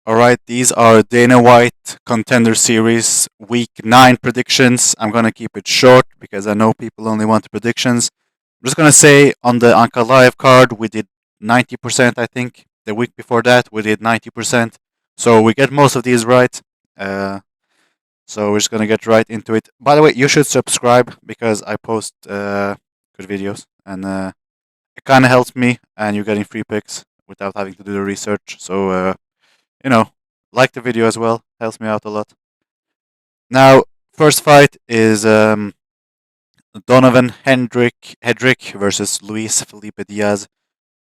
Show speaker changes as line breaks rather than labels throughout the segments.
Alright, these are Dana White Contender Series Week 9 predictions. I'm gonna keep it short because I know people only want the predictions. I'm just gonna say on the Anka Live card, we did 90%, I think. The week before that, we did 90%. So we get most of these right. Uh, so we're just gonna get right into it. By the way, you should subscribe because I post good videos and it kind of helps me and you're getting free picks without having to do the research. So, you know, like the video as well. Helps me out a lot. Now, first fight is Donavon Hedrick versus Luis Felipe Diaz.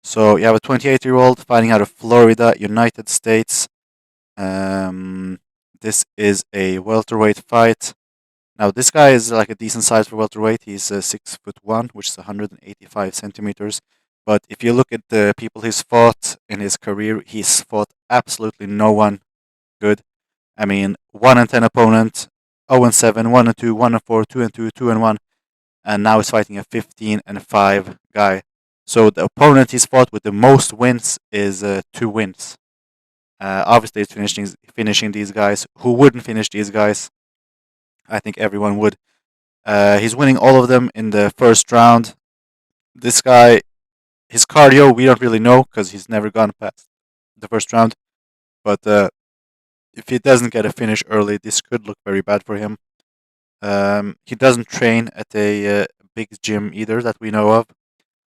So you have a 28-year-old fighting out of Florida, United States. Um, this is a welterweight fight. Now this guy is like a decent size for welterweight. He's 6'1", which is 185 centimeters. But if you look at the people he's fought in his career, he's fought absolutely no one good. I mean, 1-10 opponent, 0-7, 1-2, 1-4, 2-2, 2-1, and now he's fighting a 15-5 guy. So the opponent he's fought with the most wins is 2 wins. Obviously, it's finishing these guys. Who wouldn't finish these guys? I think everyone would. He's winning all of them in the first round. This guy, his cardio, we don't really know because he's never gone past the first round. But if he doesn't get a finish early, this could look very bad for him. He doesn't train at a big gym either that we know of.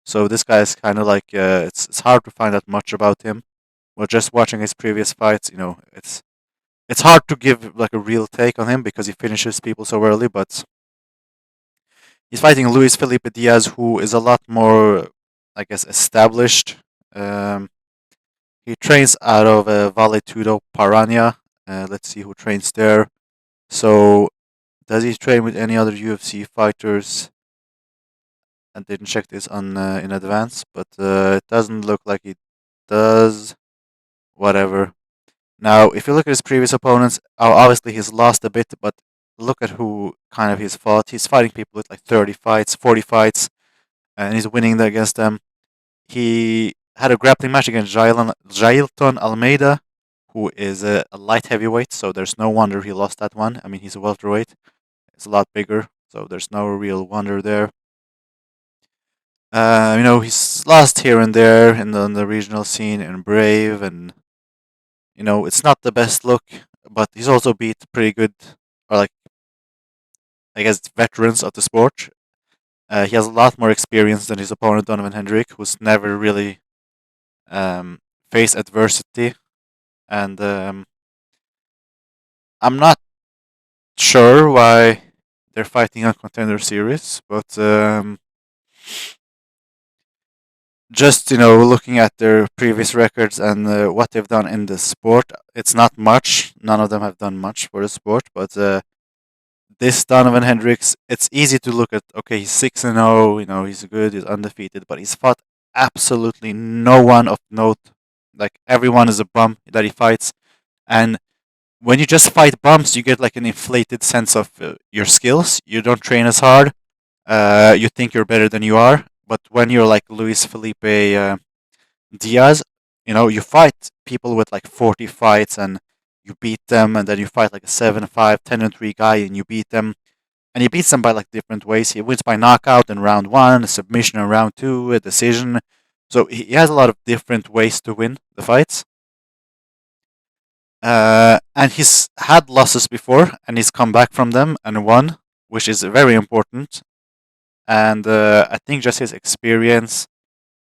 So this guy is kind of like it's hard to find out much about him. But just watching his previous fights, it's hard to give like a real take on him because he finishes people so early. But he's fighting Luis Felipe Diaz, who is a lot more, I guess, established. Um, he trains out of Valetudo Parania. Let's see who trains there. So does he train with any other UFC fighters? I didn't check this on in advance, but it doesn't look like he does. Whatever. Now, if you look at his previous opponents, obviously he's lost a bit, but look at who kind of he's fought. He's fighting people with like 30 fights, 40 fights, and he's winning against them. He had a grappling match against Jailton Almeida, who is a light heavyweight, so there's no wonder he lost that one. I mean, he's a welterweight. It's a lot bigger, so there's no real wonder there. He's lost here and there in the regional scene in Brave, and it's not the best look, but he's also beat pretty good, or like I guess veterans of the sport. He has a lot more experience than his opponent Donavon Hedrick, who's never really faced adversity, and I'm not sure why they're fighting on Contender Series, but just looking at their previous records and what they've done in the sport, it's not much. None of them have done much for the sport, but this Donovan Hendricks, it's easy to look at. Okay, he's 6-0. He's good. He's undefeated, but he's fought absolutely no one of note. Like everyone is a bum that he fights, and when you just fight bumps, you get like an inflated sense of your skills. You don't train as hard. You think you're better than you are, but when you're like Luis Felipe Diaz, you fight people with like 40 fights and you beat them, and then you fight like a 7-5, 10-3 guy and you beat them. And he beats them by like different ways. He wins by knockout in round one, a submission in round two, a decision. So he has a lot of different ways to win the fights. And he's had losses before, and he's come back from them and won, which is very important. And I think just his experience,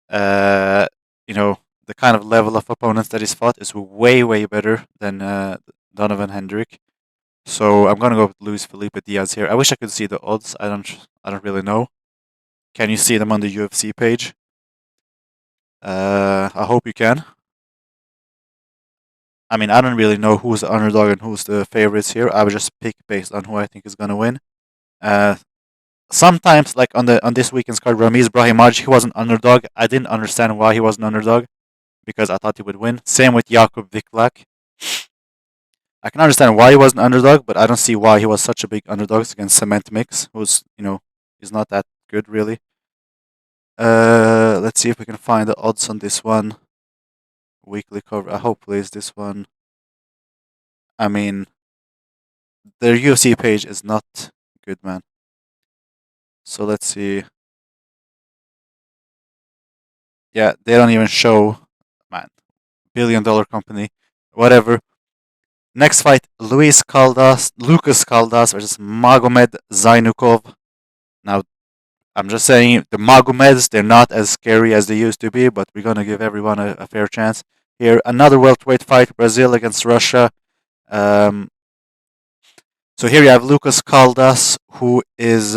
uh, the kind of level of opponents that he's fought is way, way better than Donovan Hendrick. So I'm gonna go with Luis Felipe Diaz here. I wish I could see the odds. I don't really know. Can you see them on the UFC page? I hope you can. I mean, I don't really know who's the underdog and who's the favorites here. I would just pick based on who I think is gonna win. Uh, Sometimes, like on this weekend's card, Ramiz Brahimaj, he was an underdog. I didn't understand why he was an underdog because I thought he would win. Same with Jakub Viklak. I can understand why he was an underdog, but I don't see why he was such a big underdog against Cement Mix, who's is not that good really. Let's see if we can find the odds on this one. Weekly cover. Hopefully, it's this one. I mean, their UFC page is not good, man. So let's see. Yeah, they don't even show, man. $1 billion company, whatever. Next fight, Lucas Caldas versus Magomed Zaynukov. Now, I'm just saying the Magomeds, they're not as scary as they used to be, but we're gonna give everyone a fair chance. Here, another welterweight fight, Brazil against Russia. Um, so here you have Lucas Caldas, who is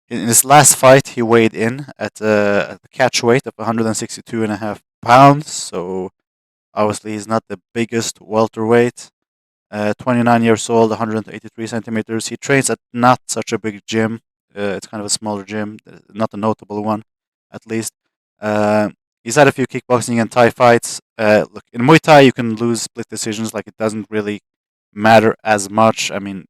in his last fight he weighed in at the catch weight of 162.5 pounds. So obviously he's not the biggest welterweight. 29 years old, 183 centimeters. He trains at not such a big gym. It's kind of a smaller gym, not a notable one, at least. Uh, he's had a few kickboxing and Thai fights. Look, in Muay Thai, you can lose split decisions. Like, it doesn't really matter as much. I mean,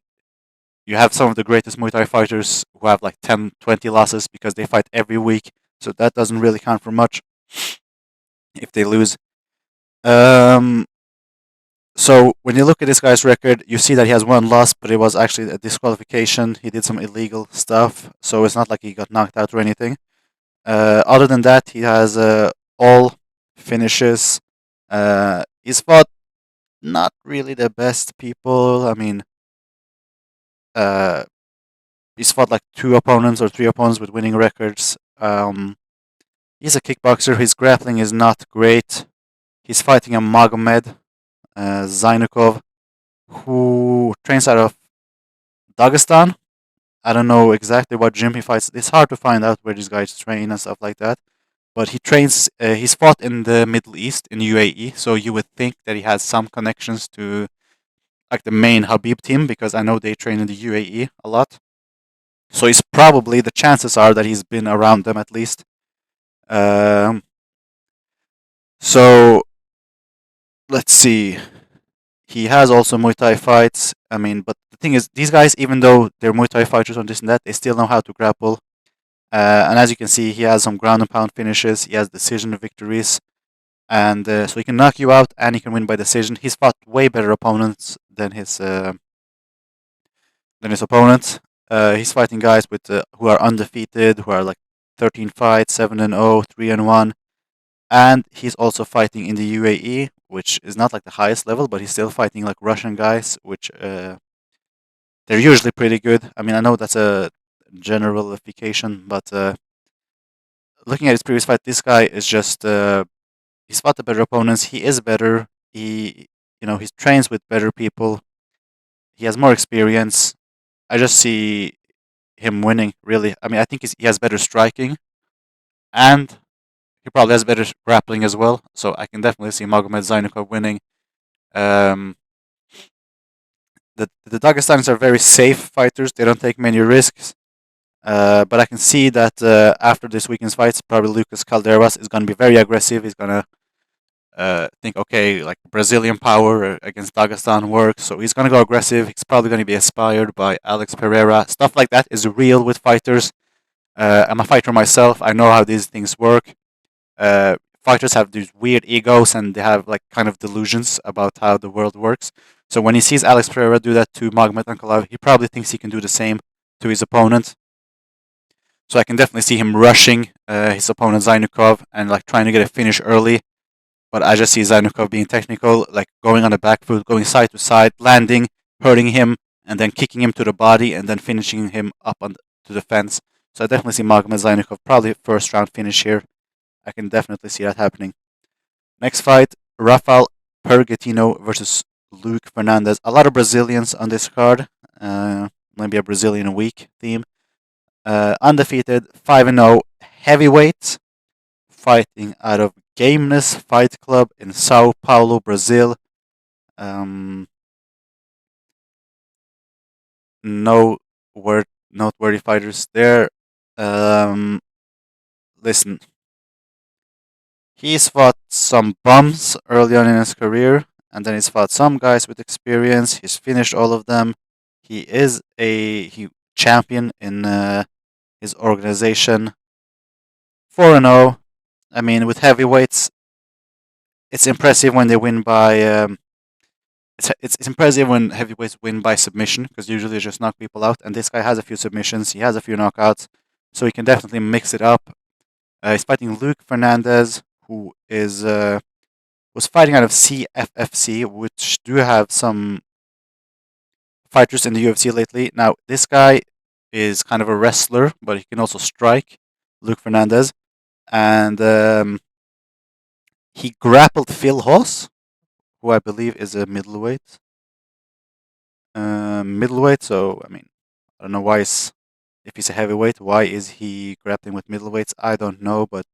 you have some of the greatest Muay Thai fighters who have like 10, 20 losses because they fight every week. So that doesn't really count for much if they lose. Um, So when you look at this guy's record, you see that he has one loss, but it was actually a disqualification. He did some illegal stuff, so it's not like he got knocked out or anything. Other than that, he has all finishes. He's fought not really the best people. I mean, uh, he's fought like two opponents or three opponents with winning records. He's a kickboxer. His grappling is not great. He's fighting a Magomed Zaynukov, who trains out of Dagestan. I don't know exactly what gym he fights. It's hard to find out where these guys train and stuff like that. But he trains. He's fought in the Middle East in UAE, so you would think that he has some connections to like the main Habib team because I know they train in the UAE a lot. So he's probably the chances are that he's been around them at least. Um, so let's see. He has also Muay Thai fights. I mean, but the thing is, these guys, even though they're Muay Thai fighters on this and that, they still know how to grapple. And as you can see, he has some ground and pound finishes. He has decision victories, and so he can knock you out and he can win by decision. He's fought way better opponents than his opponents. He's fighting guys with who are undefeated, who are like 13 fights, 7-0, 3-1, and he's also fighting in the UAE, which is not like the highest level, but he's still fighting like Russian guys, which they're usually pretty good. I mean, I know that's a generalification, but looking at his previous fight, this guy is just he's fought the better opponents. He is better. He trains with better people. He has more experience. I just see him winning. Really, I mean, I think he has better striking, and he probably has better grappling as well. So I can definitely see Magomed Zaynukov winning. Um, the Dagestanis are very safe fighters. They don't take many risks. But I can see that after this weekend's fights, probably Lucas Calderas is going to be very aggressive. He's going to think, okay, like Brazilian power against Dagestan works. So he's going to go aggressive. He's probably going to be inspired by Alex Pereira. Stuff like that is real with fighters. I'm a fighter myself. I know how these things work. Fighters have these weird egos and they have like kind of delusions about how the world works. So when he sees Alex Pereira do that to Magomed Ankalaev, he probably thinks he can do the same to his opponent. So I can definitely see him rushing his opponent Zaynukov and like trying to get a finish early. But I just see Zaynukov being technical, like going on the back foot, going side to side, landing, hurting him, and then kicking him to the body, and then finishing him up to the fence. So I definitely see Magomed Zaynukov probably first round finish here. I can definitely see that happening. Next fight, Rafael Pergentino versus Luke Fernandez. A lot of Brazilians on this card. Maybe a Brazilian week theme. Undefeated, 5-0, heavyweight, fighting out of Gameness Fight Club in Sao Paulo, Brazil. Um, no noteworthy fighters there. Um, Listen, he's fought some bums early on in his career, and then he's fought some guys with experience. He's finished all of them. He is a champion in his organization. 4-0. I mean, with heavyweights, it's impressive when they win by. It's impressive when heavyweights win by submission because usually they just knock people out. And this guy has a few submissions. He has a few knockouts, so he can definitely mix it up. He's fighting Luke Fernandez, who is was fighting out of CFFC, which do have some fighters in the UFC lately. Now, this guy is kind of a wrestler, but he can also strike, Luke Fernandez. And he grappled Phil Hoss, who I believe is a middleweight. Middleweight, so, I mean, I don't know why if he's a heavyweight, why is he grappling with middleweights? I don't know, but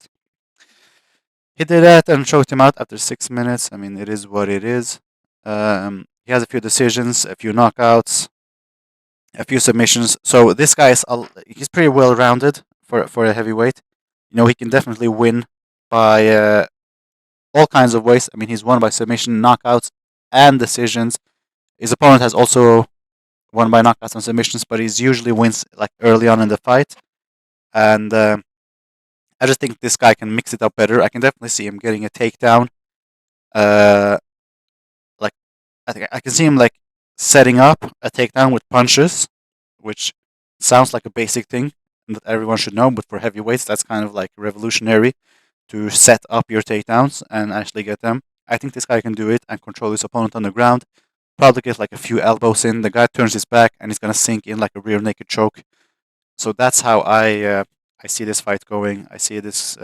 he did that and choked him out after 6 minutes. I mean, it is what it is. He has a few decisions, a few knockouts, a few submissions. So this guy he's pretty well rounded for a heavyweight. You know, he can definitely win by all kinds of ways. I mean, he's won by submission, knockouts, and decisions. His opponent has also won by knockouts and submissions, but he's usually wins like early on in the fight. And I just think this guy can mix it up better. I can definitely see him getting a takedown. Uh, like I can see him like setting up a takedown with punches, which sounds like a basic thing that everyone should know, but for heavyweights, that's kind of like revolutionary to set up your takedowns and actually get them. I think this guy can do it and control his opponent on the ground. Probably get like a few elbows in. The guy turns his back and he's gonna sink in like a rear naked choke. So that's how I see this fight going. I see this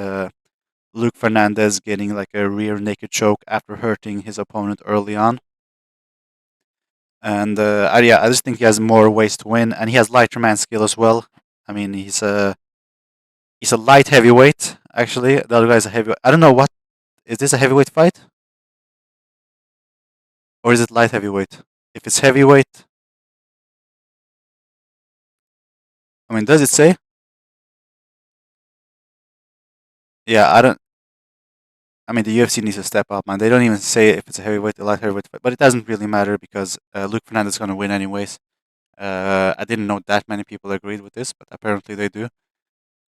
Luke Fernandez getting like a rear naked choke after hurting his opponent early on. And yeah, I just think he has more ways to win, and he has lighter man skill as well. I mean, he's a light heavyweight. Actually, the other guy's a heavyweight. I don't know what is this a heavyweight fight or is it light heavyweight? If it's heavyweight, I mean, does it say? Yeah, I don't. I mean, the UFC needs to step up, man. They don't even say if it's a heavyweight or light heavyweight fight, but it doesn't really matter because Luke Fernandez is gonna win anyways. I didn't know that many people agreed with this, but apparently they do.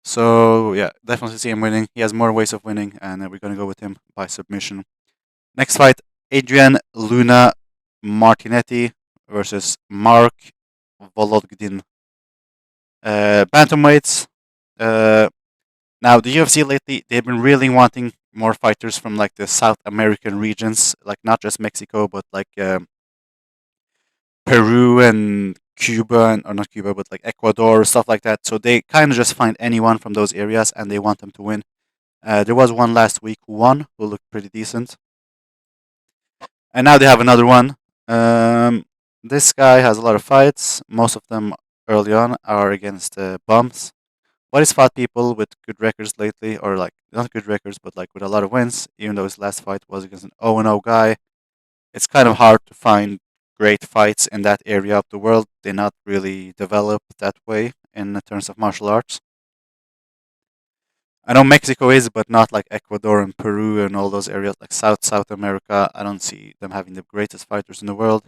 So yeah, definitely see him winning. He has more ways of winning, and we're gonna go with him by submission. Next fight: Adrian Luna Martinetti versus Mark Vologdin. Bantamweights. Uh, Now the UFC lately they've been really wanting more fighters from like the South American regions, like not just Mexico, but like Peru and Cuba, or not Cuba, but like Ecuador, stuff like that. So they kind of just find anyone from those areas and they want them to win. There was one last week who won, who looked pretty decent, and now they have another one. This guy has a lot of fights. Most of them early on are against bums. But he's fought people with good records lately, or like not good records, but like with a lot of wins. Even though his last fight was against an 0-0 guy, it's kind of hard to find great fights in that area of the world. They're not really developed that way in terms of martial arts. I know Mexico is, but not like Ecuador and Peru and all those areas, like South America. I don't see them having the greatest fighters in the world.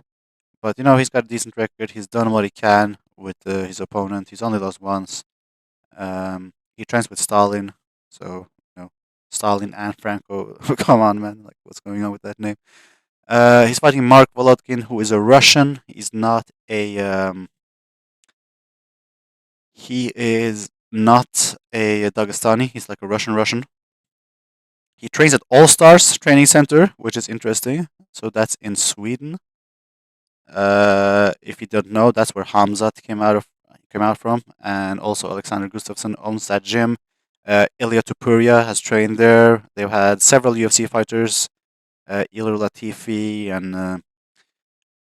But you know, he's got a decent record. He's done what he can with his opponent. He's only lost once. He trains with Stalin, so you know Stalin and Franco. Come on, man! Like, what's going on with that name? He's fighting Mark Volodkin, who is a Russian. He's not a. He is not a Dagestani. He's like a Russian. He trains at All Stars Training Center, which is interesting. So that's in Sweden. If you don't know, that's where Hamzat came out from, and also Alexander Gustafsson owns that gym. Ilya Tupuria has trained there. They've had several UFC fighters, Ilir Latifi and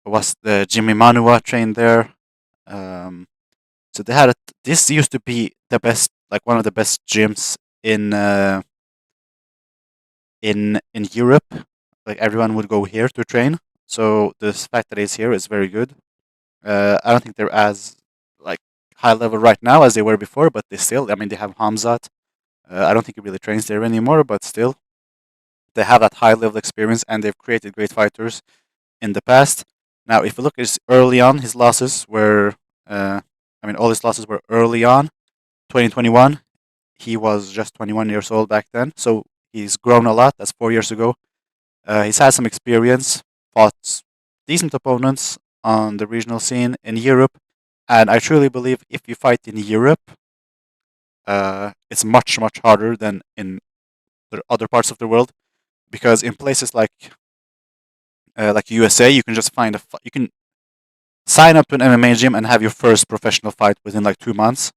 was Jimmy Manua trained there. Um, so they had this used to be the best, like one of the best gyms in Europe. Like everyone would go here to train. So the fact that it's here is very good. I don't think they're as like high level right now as they were before, but they still. I mean, they have Hamzat. I don't think he really trains there anymore, but still, they have that high level experience and they've created great fighters in the past. Now, if you look at his early on, his losses were, I mean, all his losses were early on. 2021, he was just 21 years old back then, so he's grown a lot. That's 4 years ago. He's had some experience, fought decent opponents on the regional scene in Europe, and I truly believe if you fight in Europe, it's much harder than in the other parts of the world because in places like USA, you can just you can sign up to an MMA gym and have your first professional fight within like 2 months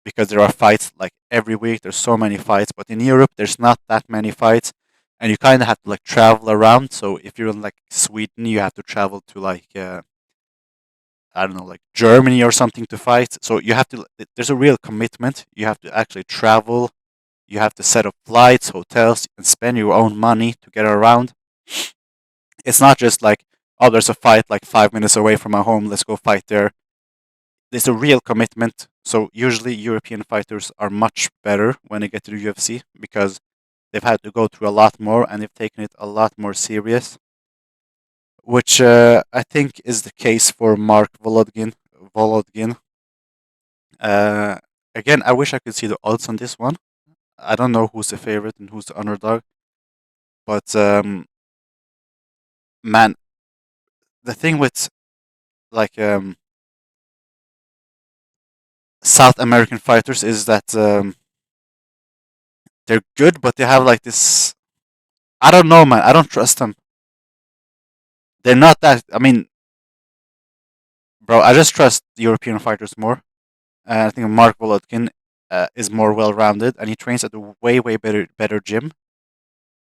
because there are fights like every week. There's so many fights, but in Europe, there's not that many fights, and you kind of have to like travel around. So if you're in like Sweden, you have to travel to like I don't know, like Germany or something to fight. So you have to. There's a real commitment. You have to actually travel. You have to set up flights, hotels, and spend your own money to get around. It's not just like, oh, there's a fight like 5 minutes away from my home. Let's go fight there. There's a real commitment. So usually European fighters are much better when they get to the UFC because they've had to go through a lot more and they've taken it a lot more serious, which I think is the case for Mark Volodgin. Volodgin. Uh, Again, I wish I could see the odds on this one. I don't know who's the favorite and who's the underdog, but man, the thing with like South American fighters is that they're good, but they have like this. I don't know, man. I don't trust them. They're not that. I mean, bro, I just trust European fighters more. I think Mark Volodkin is more well-rounded, and he trains at a way better gym.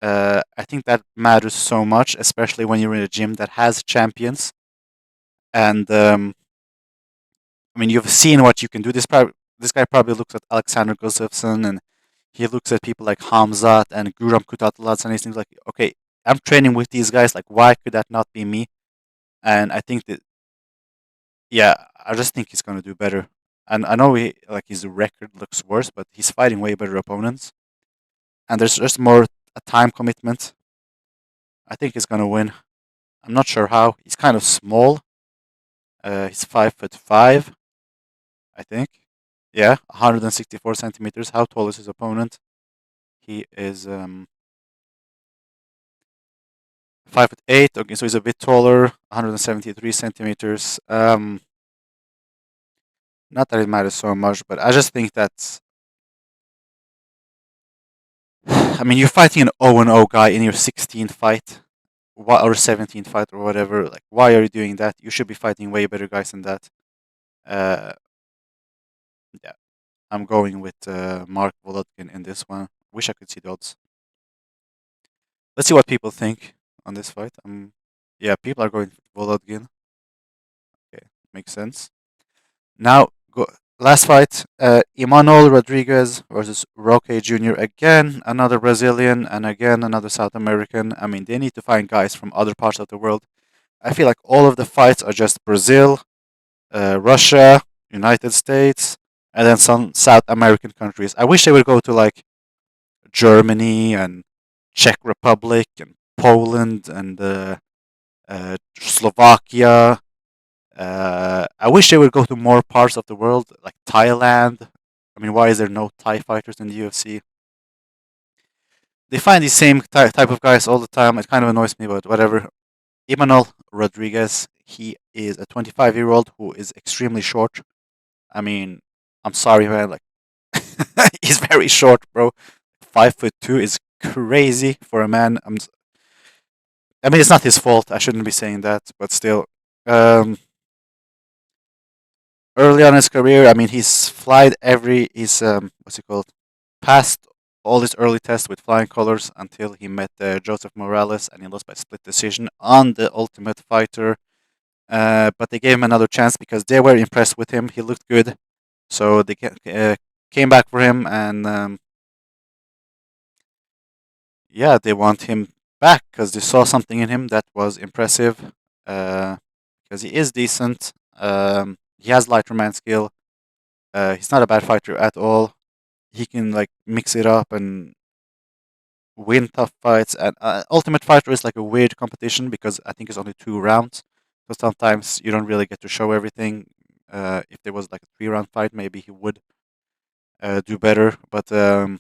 I think that matters so much, especially when you're in a gym that has champions. And I mean, you've seen what you can do. This guy probably looks at Alexander Gustafsson, and he looks at people like Hamzat and Guram Kutateladze, and he thinks like, okay, I'm training with these guys. Like, why could that not be me? And I think that, yeah, I just think he's gonna do better. And I know his record looks worse, but he's fighting way better opponents, and there's just more a time commitment. I think he's gonna win. I'm not sure how. He's kind of small. He's 5'5", I think. Yeah, 164 centimeters. How tall is his opponent? He is 5'8". Okay, so he's a bit taller. 173 centimeters. Not that it matters so much, but I just think that. I mean, you're fighting an 0-0 guy in your 16th fight, or 17th fight, or whatever. Like, why are you doing that? You should be fighting way better guys than that. Uh, yeah, I'm going with Mark Volodkin in this one. Wish I could see the odds. Let's see what people think on this fight. Yeah, people are going for Volodkin. Okay, makes sense. Now, last fight, Imanol Rodriguez versus Roque Jr. Again, another Brazilian, and again, another South American. I mean, they need to find guys from other parts of the world. I feel like all of the fights are just Brazil, Russia, United States, and then some South American countries. I wish they would go to like Germany and Czech Republic and Poland and Slovakia. I wish they would go to more parts of the world, like Thailand. I mean, why is there no Thai fighters in the UFC? They find the same type of guys all the time. It kind of annoys me, but whatever. Imanol Rodriguez, he is a 25-year-old who is extremely short. I mean, I'm sorry, man. Like, he's very short, bro. 5'2" is crazy for a man. I mean, it's not his fault. I shouldn't be saying that, but still. Um, Early on in his career, I mean, he's what's it called? Passed all his early tests with flying colors until he met Joseph Morales and he lost by split decision on the Ultimate Fighter. But they gave him another chance because they were impressed with him. He looked good, so they came back for him, and yeah, they want him back because they saw something in him that was impressive. Because he is decent. He has light man skill. He's not a bad fighter at all. He can like mix it up and win tough fights. And Ultimate Fighter is like a weird competition because I think it's only 2 rounds. So sometimes you don't really get to show everything. If there was like a 3-round fight, maybe he would do better. But I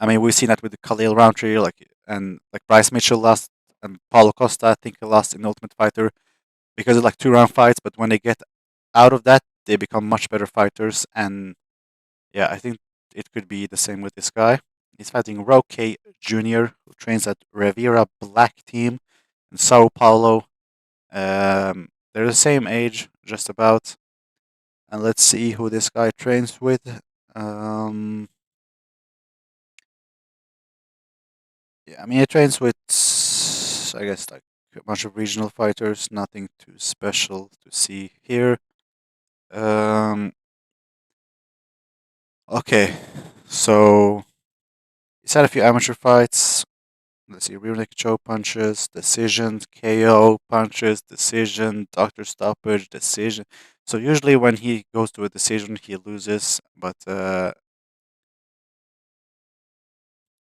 mean, we've seen that with the Khalil Roundtree, like, and like Bryce Mitchell lost, and Paulo Costa I think he lost in Ultimate Fighter because of like 2 round fights. But when they get out of that, they become much better fighters. And yeah, I think it could be the same with this guy. He's fighting Roque Jr., who trains at Rivera Black Team in Sao Paulo. They're the same age, just about. And let's see who this guy trains with. Um, yeah, I mean, he trains with, I guess, like a bunch of regional fighters. Nothing too special to see here. Um, okay, so he's had a few amateur fights. Let's see, rear naked choke punches, decisions, KO punches, decision, doctor stoppage, decision. So usually when he goes to a decision, he loses. But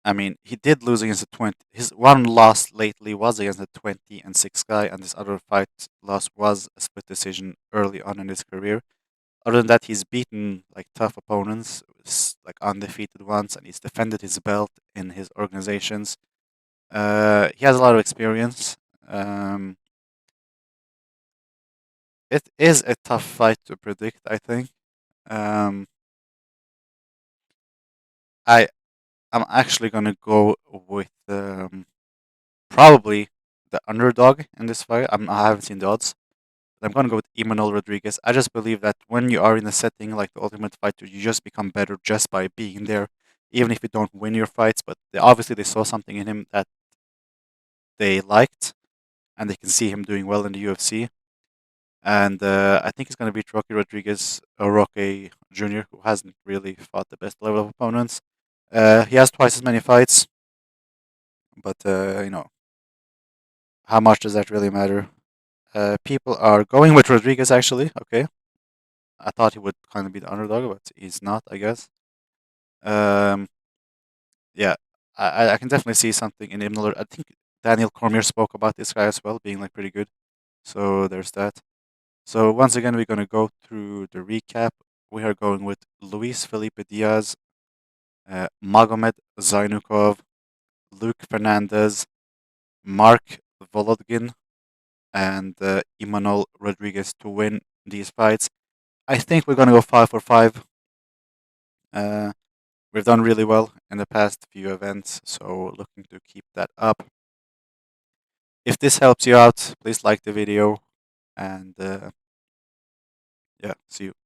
I mean, he did lose against a 20. His one loss lately was against a 20-6 guy, and this other fight loss was a split decision early on in his career. Other than that, he's beaten like tough opponents, like undefeated ones, and he's defended his belt in his organizations. He has a lot of experience. Um, it is a tough fight to predict, I think. Um, I I'm actually gonna go with probably the underdog in this fight. I haven't seen the odds. But I'm gonna go with Imanol Rodriguez. I just believe that when you are in a setting like the Ultimate Fighter, you just become better just by being there, even if you don't win your fights. But obviously they saw something in him that they liked, and they can see him doing well in the UFC. And I think he's going to beat Roque Rodriguez or Roque Jr., who hasn't really fought the best level of opponents. He has twice as many fights, but how much does that really matter? People are going with Rodriguez actually. Okay, I thought he would kind of be the underdog, but he's not, I guess. Um, yeah, I can definitely see something in him. I think Daniel Cormier spoke about this guy as well, being like pretty good. So there's that. So once again, we're gonna go through the recap. We are going with Luis Felipe Diaz, Magomed Zaynukov, Luke Fernandez, Mark Volodgin, and Imanol Rodriguez to win these fights. I think we're gonna go 5 for 5. Uh, we've done really well in the past few events, so looking to keep that up. If this helps you out, please like the video, and yeah, see you.